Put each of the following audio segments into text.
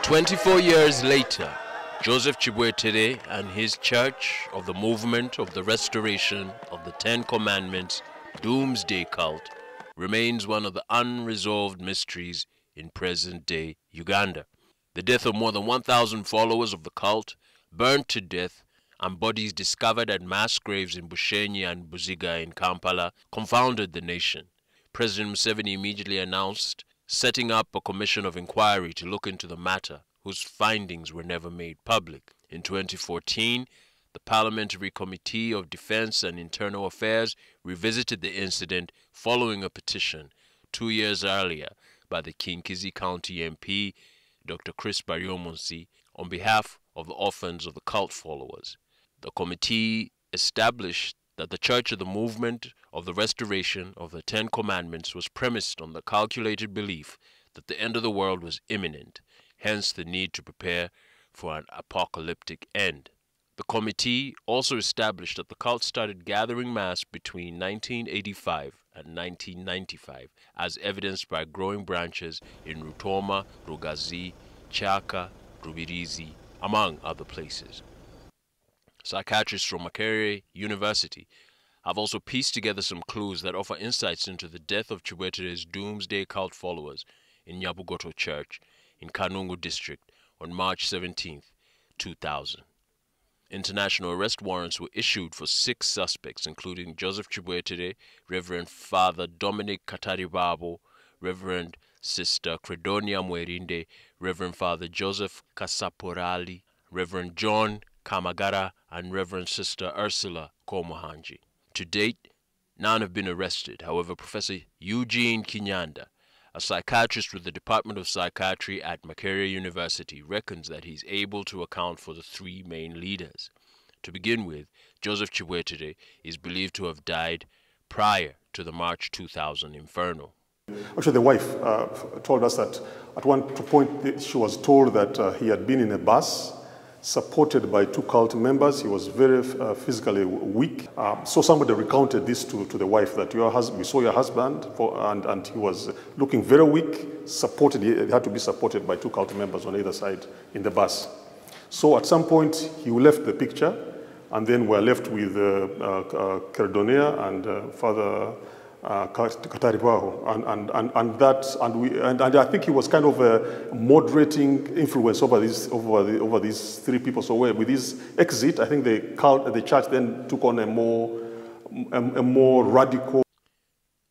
24 years later, Joseph Kibwetere and his Church of the Movement of the Restoration of the Ten Commandments Doomsday Cult remains one of the unresolved mysteries in present-day Uganda. The death of more than 1,000 followers of the cult, burnt to death, and bodies discovered at mass graves in Bushenyi and Buziga in Kampala confounded the nation. President Museveni immediately announced setting up a commission of inquiry to look into the matter, whose findings were never made public. In 2014, the Parliamentary Committee of Defense and Internal Affairs revisited the incident following a petition 2 years earlier by the Kinkizi County MP, Dr. Chris Baryomunsi, on behalf of the orphans of the cult followers. The committee established that the Church of the Movement of the Restoration of the Ten Commandments was premised on the calculated belief that the end of the world was imminent, hence the need to prepare for an apocalyptic end. The committee also established that the cult started gathering mass between 1985 and 1995, as evidenced by growing branches in Rutoma, Rugazi, Chaka, Rubirizi, among other places. Psychiatrists from Makerere University have also pieced together some clues that offer insights into the death of Kibwetere's Doomsday Cult followers in Nyabugoto Church in Kanungu District on March 17, 2000. International arrest warrants were issued for 6 suspects, including Joseph Kibwetere, Reverend Father Dominic Kataribabo, Reverend Sister Credonia Mwerinde, Reverend Father Joseph Kasaporali, Reverend John Kamagara, and Reverend Sister Ursula Komohanji. To date, none have been arrested. However, Professor Eugene Kinyanda, a psychiatrist with the Department of Psychiatry at Makerere University, reckons that he's able to account for the 3 main leaders. To begin with, Joseph Kibwetere is believed to have died prior to the March 2000 inferno. Actually, the wife told us that at one point she was told that he had been in a bus supported by 2 cult members. He was very physically weak. So somebody recounted this to the wife, that we saw your husband, and he was looking very weak, supported. He had to be supported by 2 cult members on either side in the bus. So at some point, he left the picture, and then we're left with Credonia and Father Kataribaho, and I think he was kind of a moderating influence over these 3 people. So with his exit, I think the church then took on a more radical.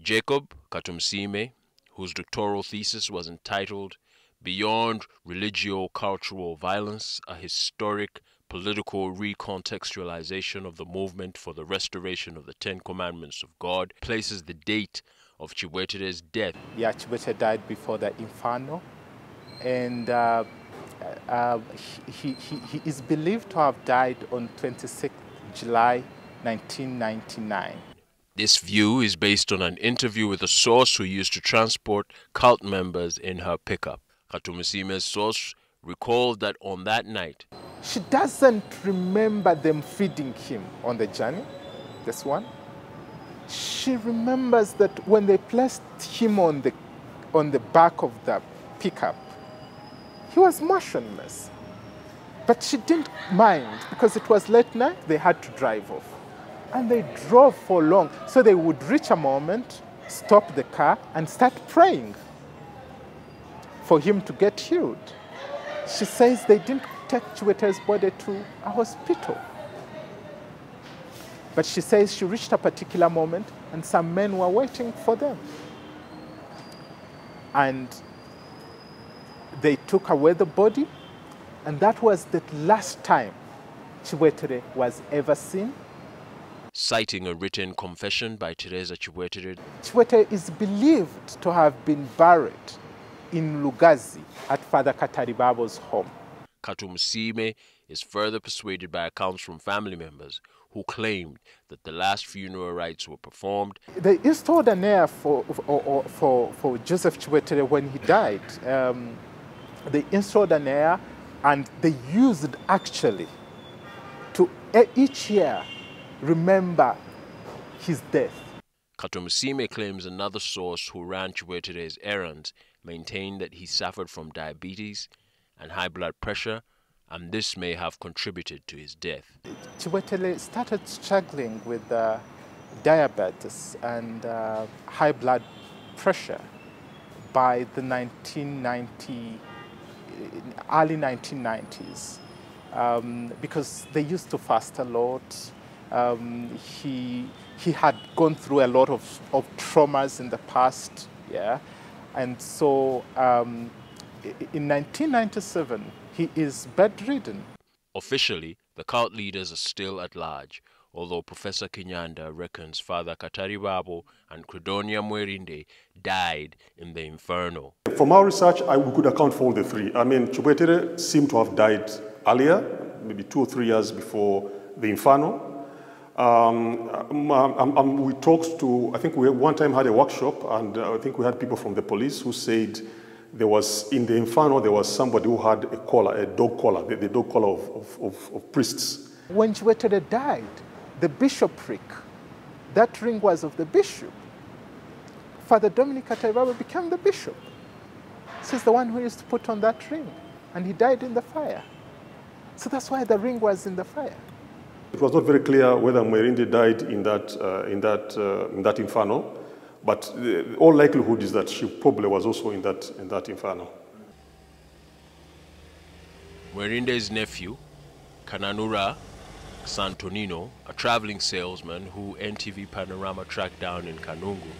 Jacob Katumsime, whose doctoral thesis was entitled "Beyond Religio-Cultural Violence: A Historic Political Recontextualization of the Movement for the Restoration of the Ten Commandments of God," places the date of Kibwetere's death. Yeah, Kibwetere died before the inferno, and he is believed to have died on 26 July 1999. This view is based on an interview with a source who used to transport cult members in her pickup. Katumisime's source recalled that on that night, she doesn't remember them feeding him on the journey, this one. She remembers that when they placed him on the back of the pickup, he was motionless. But she didn't mind, because it was late night, they had to drive off. And they drove for long, so they would reach a moment, stop the car, and start praying for him to get healed. She says they didn't take Kibwetere's body to a hospital. But she says she reached a particular moment and some men were waiting for them. And they took away the body, and that was the last time Kibwetere was ever seen. Citing a written confession by Teresa Kibwetere, Kibwetere is believed to have been buried in Lugazi at Father Kataribabo's home. Katumsime is further persuaded by accounts from family members who claimed that the last funeral rites were performed. They installed an heir for Joseph Kibwetere when he died. They installed an heir, and they used actually to each year remember his death. Katumsime claims another source who ran Kibwetere's errands maintained that he suffered from diabetes and high blood pressure, and this may have contributed to his death. Kibwetere started struggling with diabetes and high blood pressure by the early 1990s, because they used to fast a lot. He had gone through a lot of traumas in the past, yeah, and so in 1997 he is bedridden. Officially, the cult leaders are still at large, although Professor Kinyanda reckons Father Kataribabo and Credonia Mwerinde died in the inferno. From our research, we could account for all the three. I mean, Kibwetere seemed to have died earlier, maybe 2 or 3 years before the inferno. We talked to, I think we one time had a workshop, and I think we had people from the police who said there was, in the inferno, there was somebody who had a collar, a dog collar, the dog collar of priests. When Kibwetere died, the bishopric, that ring was of the bishop. Father Dominic Kataribabo became the bishop. He's the one who used to put on that ring, and he died in the fire. So that's why the ring was in the fire. It was not very clear whether Mwerinde died in that inferno, but all likelihood is that she probably was also in that inferno. Mwerinde's nephew, Kananura Santonino, a traveling salesman who NTV Panorama tracked down in Kanungu,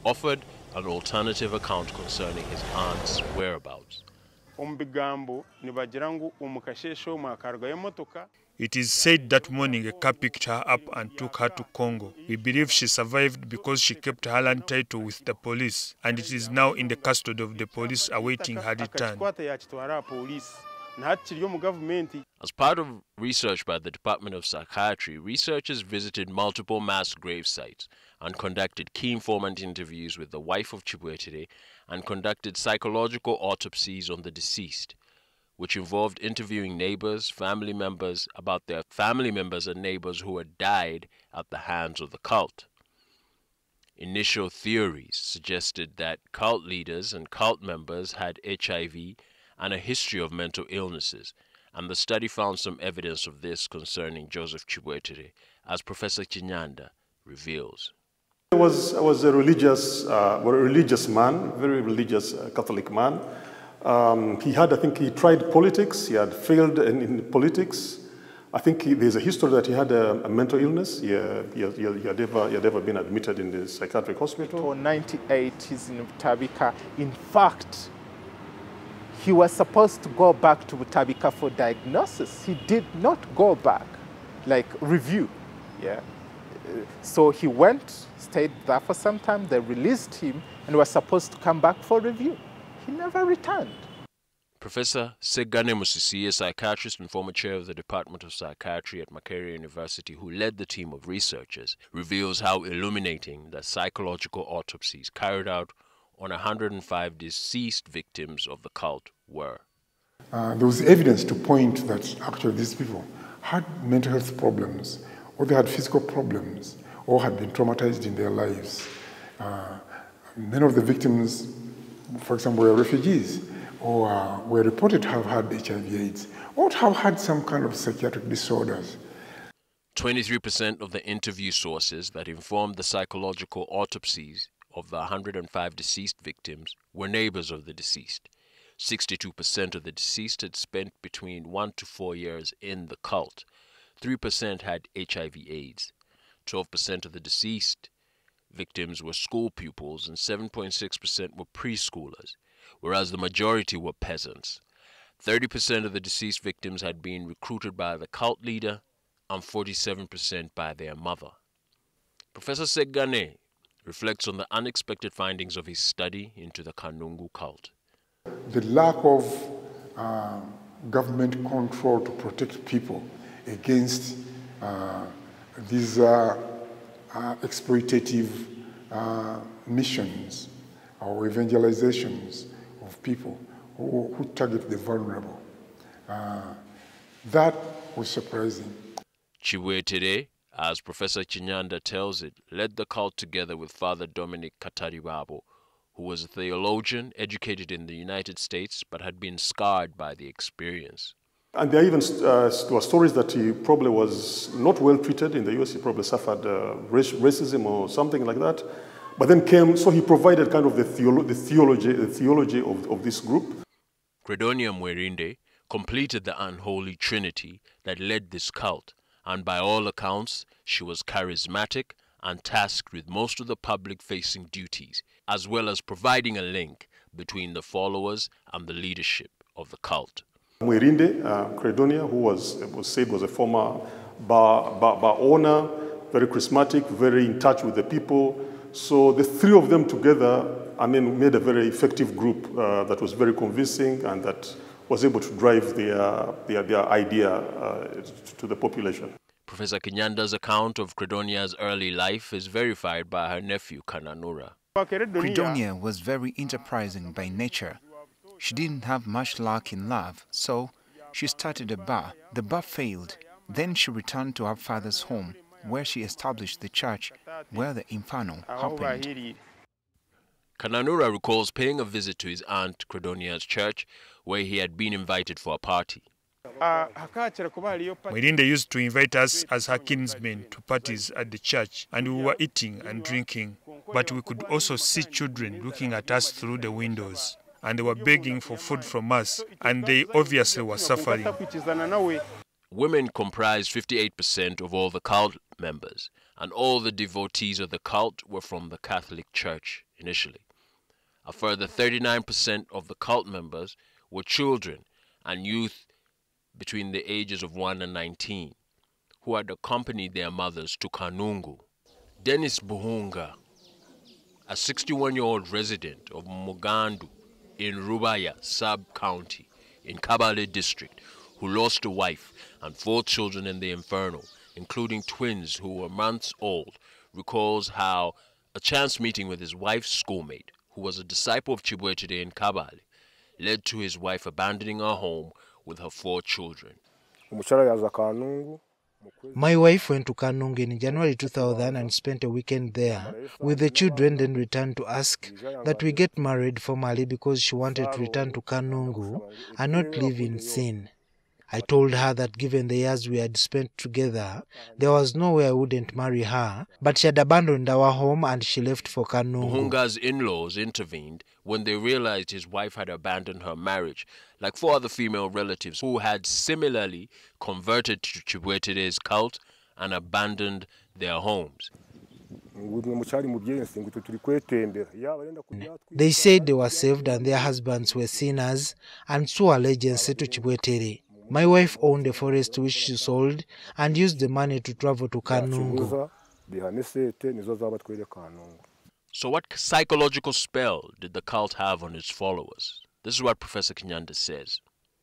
offered an alternative account concerning his aunt's whereabouts. It is said that morning a car picked her up and took her to Congo. We believe she survived because she kept her land title with the police, and it is now in the custody of the police awaiting her return. As part of research by the Department of Psychiatry, researchers visited multiple mass grave sites and conducted key informant interviews with the wife of Kibwetere and conducted psychological autopsies on the deceased, which involved interviewing neighbors, family members about their family members and neighbors who had died at the hands of the cult. Initial theories suggested that cult leaders and cult members had HIV and a history of mental illnesses, and the study found some evidence of this concerning Joseph Kibwetere, as Professor Kinyanda reveals. I was a religious man, very religious Catholic man. I think he tried politics. He had failed in politics. I think there's a history that he had a mental illness. He had ever been admitted in the psychiatric hospital. In 1998, he's in Butabika. In fact, he was supposed to go back to Butabika for diagnosis. He did not go back, like review. Yeah. So he went, stayed there for some time. They released him and was supposed to come back for review. He never returned. Professor Segane Musisi, a psychiatrist and former chair of the Department of Psychiatry at Makerere University, who led the team of researchers, reveals how illuminating the psychological autopsies carried out on 105 deceased victims of the cult were. There was evidence to point that actually these people had mental health problems, or they had physical problems, or had been traumatized in their lives. Many of the victims, for example, were refugees, or were reported to have had HIV/AIDS, or to have had some kind of psychiatric disorders. 23% of the interview sources that informed the psychological autopsies of the 105 deceased victims were neighbors of the deceased. 62% of the deceased had spent between 1 to 4 years in the cult. 3% had HIV/AIDS. 12% of the deceased victims were school pupils and 7.6% were preschoolers, whereas the majority were peasants. 30% of the deceased victims had been recruited by the cult leader and 47% by their mother. Professor Segane reflects on the unexpected findings of his study into the Kanungu cult. The lack of government control to protect people against these exploitative missions or evangelizations of people who target the vulnerable. That was surprising. Kibwetere, as Professor Kinyanda tells it, led the cult together with Father Dominic Kataribabo, who was a theologian educated in the United States but had been scarred by the experience. And there even there were stories that he probably was not well treated in the US. He probably suffered racism or something like that. But then came, so he provided kind of the theology of this group. Credonia Mwerinde completed the unholy trinity that led this cult, and by all accounts, she was charismatic and tasked with most of the public-facing duties, as well as providing a link between the followers and the leadership of the cult. Mwerinde, Credonia, who was said was a former bar owner, very charismatic, very in touch with the people. So the three of them together, made a very effective group that was very convincing and that was able to drive their idea to the population. Professor Kinyanda's account of Credonia's early life is verified by her nephew, Kananura. Credonia was very enterprising by nature. She didn't have much luck in love, so she started a bar. The bar failed. Then she returned to her father's home, where she established the church where the inferno happened. Kananura recalls paying a visit to his aunt Credonia's church, where he had been invited for a party. Mwerinde used to invite us as her kinsmen to parties at the church, and we were eating and drinking. But we could also see children looking at us through the windows, and they were begging for food from us, and they obviously were suffering. Women comprised 58% of all the cult members, and all the devotees of the cult were from the Catholic Church initially. A further 39% of the cult members were children and youth between the ages of 1 and 19, who had accompanied their mothers to Kanungu. Dennis Buhunga, a 61-year-old resident of Mugandu in Rubaya sub-county in Kabale district, who lost a wife and 4 children in the inferno, including twins who were months old, recalls how a chance meeting with his wife's schoolmate, who was a disciple of Kibwetere in Kabale, led to his wife abandoning her home with her 4 children. My wife went to Kanungu in January 2000 and spent a weekend there with the children, then returned to ask that we get married formally because she wanted to return to Kanungu and not live in sin. I told her that given the years we had spent together, there was no way I wouldn't marry her, but she had abandoned our home and she left for Kanungu. Buhunga's in-laws intervened when they realized his wife had abandoned her marriage, like 4 other female relatives who had similarly converted to Kibwetere's cult and abandoned their homes. They said they were saved and their husbands were sinners and swore allegiance to Kibwetere. My wife owned a forest which she sold and used the money to travel to Kanungu. So what psychological spell did the cult have on its followers? This is what Professor Kinyanda says.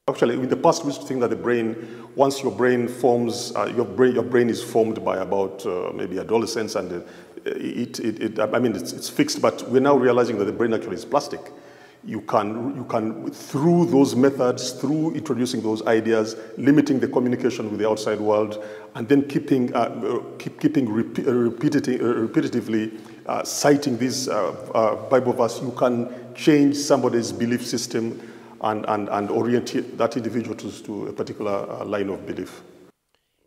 Actually, in the past, we used to think that the brain, once your brain forms, your brain is formed by about maybe adolescence, and it's fixed. But we're now realizing that the brain actually is plastic. You can through those methods, through introducing those ideas, limiting the communication with the outside world, and then keeping repetitively citing this Bible verse, you can change somebody's belief system and orient that individual to a particular line of belief.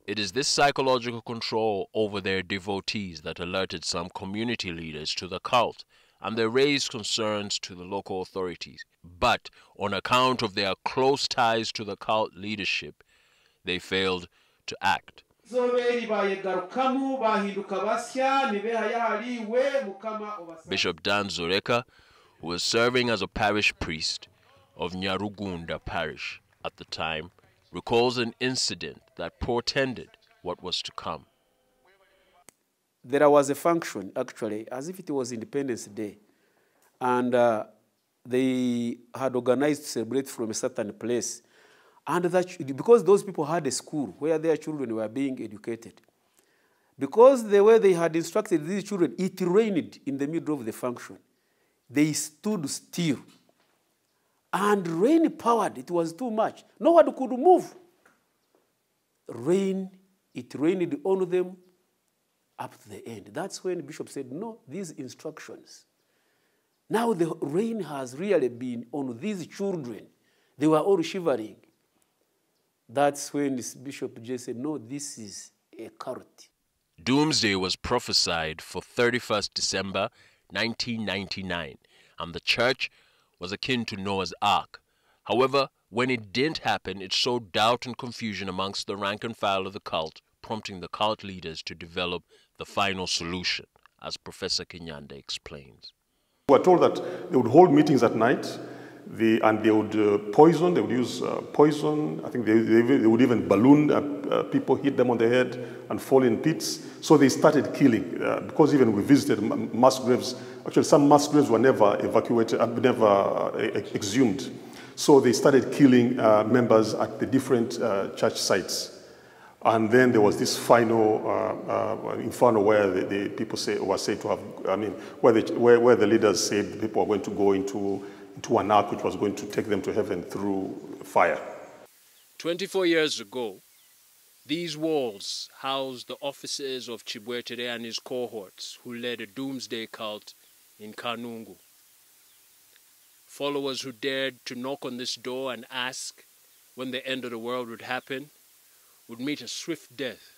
It is this psychological control over their devotees that alerted some community leaders to the cult, and they raised concerns to the local authorities. But on account of their close ties to the cult leadership, they failed to act. Bishop Dan Zoreka, who was serving as a parish priest of Nyarugunda parish at the time, recalls an incident that portended what was to come. There was a function, actually, as if it was Independence Day. And they had organized to celebrate from a certain place. And because those people had a school where their children were being educated. Because the way they had instructed these children, it rained in the middle of the function. They stood still. And rain powered, it was too much. No one could move. It rained on them up to the end. That's when the bishop said, no, these instructions, Now the rain has really been on these children. They were all shivering. That's when Bishop J said, no, this is a cult. Doomsday was prophesied for 31st December 1999, and the church was akin to Noah's Ark. However, when it didn't happen, it sowed doubt and confusion amongst the rank and file of the cult, prompting the cult leaders to develop the final solution, as Professor Kenyanda explains. We were told that they would hold meetings at night, and they would poison, they would use poison. I think they would even balloon people, hit them on the head and fall in pits. So they started killing, because even we visited mass graves. Actually, some mass graves were never evacuated, never exhumed. So they started killing members at the different church sites. And then there was this final inferno where the people were said to have, where the leaders said the people were going to go into an ark which was going to take them to heaven through fire. 24 years ago, these walls housed the officers of Kibwetere and his cohorts who led a doomsday cult in Kanungu. Followers who dared to knock on this door and ask when the end of the world would happen would meet a swift death,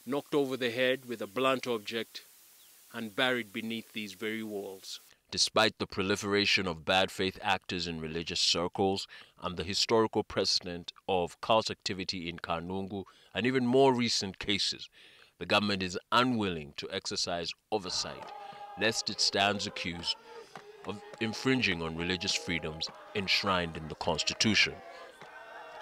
knocked over the head with a blunt object and buried beneath these very walls. Despite the proliferation of bad faith actors in religious circles and the historical precedent of cult activity in Kanungu and even more recent cases, the government is unwilling to exercise oversight, lest it stands accused of infringing on religious freedoms enshrined in the Constitution.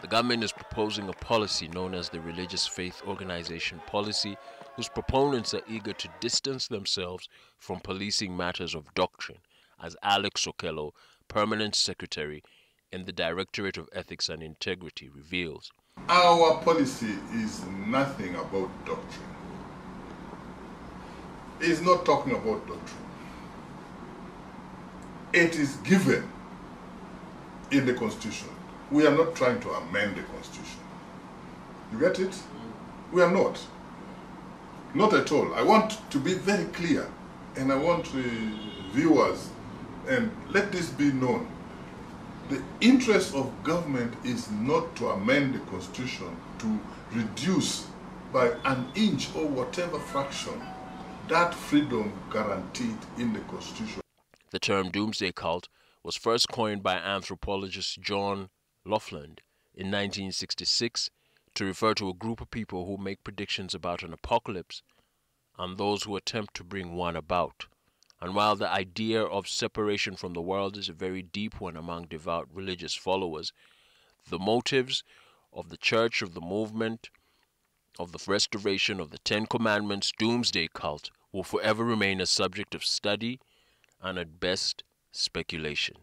The government is proposing a policy known as the Religious Faith Organization Policy, whose proponents are eager to distance themselves from policing matters of doctrine, as Alex Okello, Permanent Secretary in the Directorate of Ethics and Integrity, reveals. Our policy is nothing about doctrine. It's not talking about doctrine. It is given in the Constitution. We are not trying to amend the Constitution. You get it? We are not. Not at all. I want to be very clear, and I want viewers, and let this be known. The interest of government is not to amend the Constitution to reduce by an inch or whatever fraction that freedom guaranteed in the Constitution. The term doomsday cult was first coined by anthropologist John Laughlin in 1966 to refer to a group of people who make predictions about an apocalypse and those who attempt to bring one about. And while the idea of separation from the world is a very deep one among devout religious followers, the motives of the Church of the Movement of the Restoration of the Ten Commandments doomsday cult will forever remain a subject of study and at best speculation.